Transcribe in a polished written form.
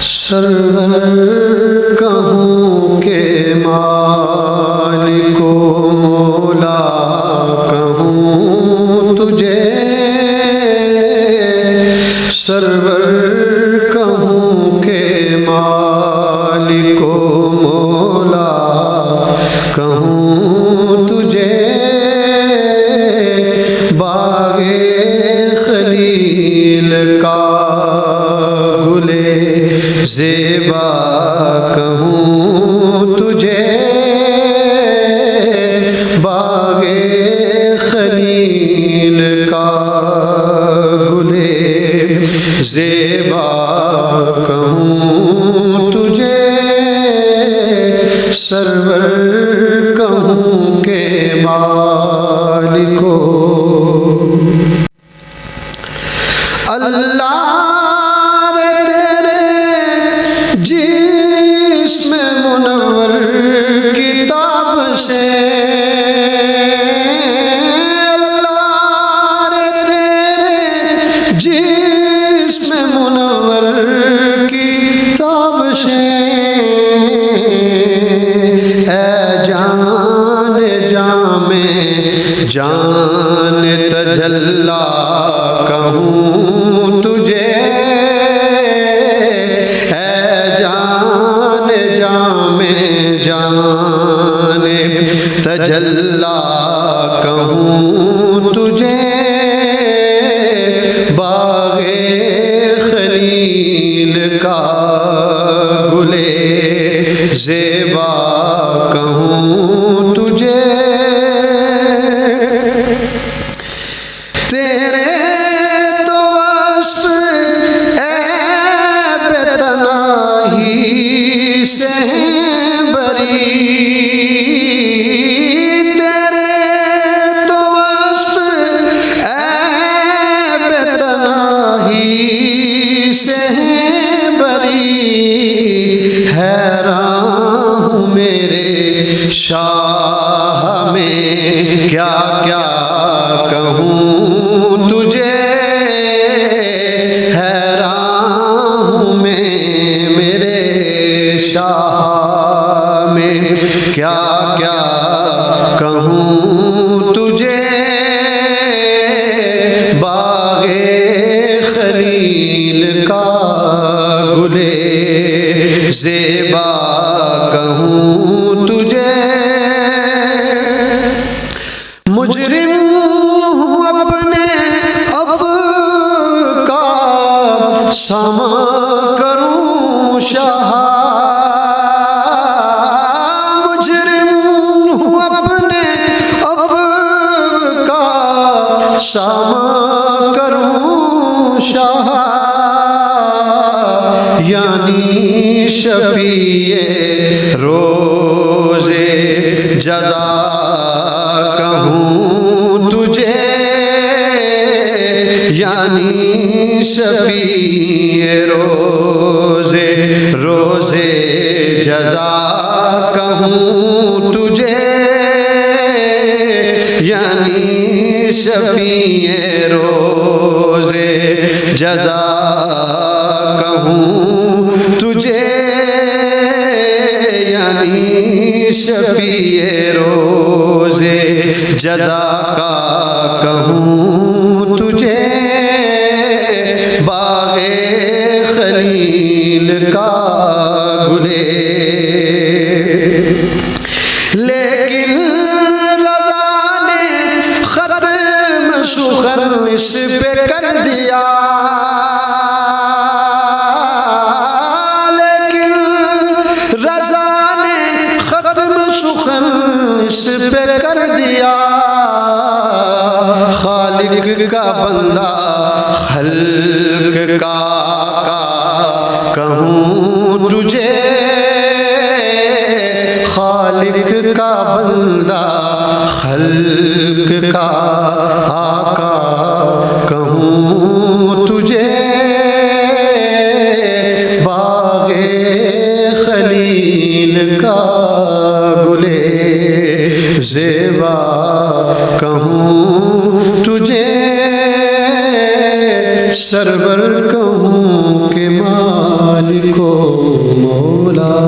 سرور کہوں کہ مالک و مولا کہوں تجھے، سرور کہوں کہ مالک و مولا کہوں تجھے، باغ خلیل کا گلے زیبا کہوں تجھے، باغ خلیل کا گلے زیبا کہوں تجھے، سرور کہوں کہ مالک و اللہ جسم منور کتاب سے، اللہ تیرے جسم منور کتاب سے، اے جان جامع جان تجلی کہوں تجھے، جان تجلی کہوں تجھے، باغ خلیل کا گلے زیبا کہوں تجھے، تیرے تو وصف عیب تنہائی سے تیرے تو وصف عیب تنہائی سے بری، حیران ہوں میرے شاہ میں کیا کیا کہوں تجھے، حیران ہوں میں میرے شاہ میں کیا کیا کہوں تجھے، باغ خلیل کا گلے زیبا کہوں تجھے، مجرم ہوں اپنے افکار ساما کروں شاہ، ساما کروں شاہ، یعنی شفیع روز جزا کہوں تجھے، یعنی شفیع روز جزا کہوں تجھے، یعنی شفیع روز جزا کہوں تجھے، یعنی شفیع روز جزا کا کہوں تجھے، باغ خلیل کا گلے، لیکن سخن اس پہ کر دیا، لیکن رضا نے ختم سخن اس پہ کر دیا، خالق کا بندہ خلق کا کہوں تجھے، خالق کا بندہ خلق کا آقا کہوں تجھے، باغ خلیل کا گلے زیبا کہوں تجھے، سرور کہوں کہ مالک مولا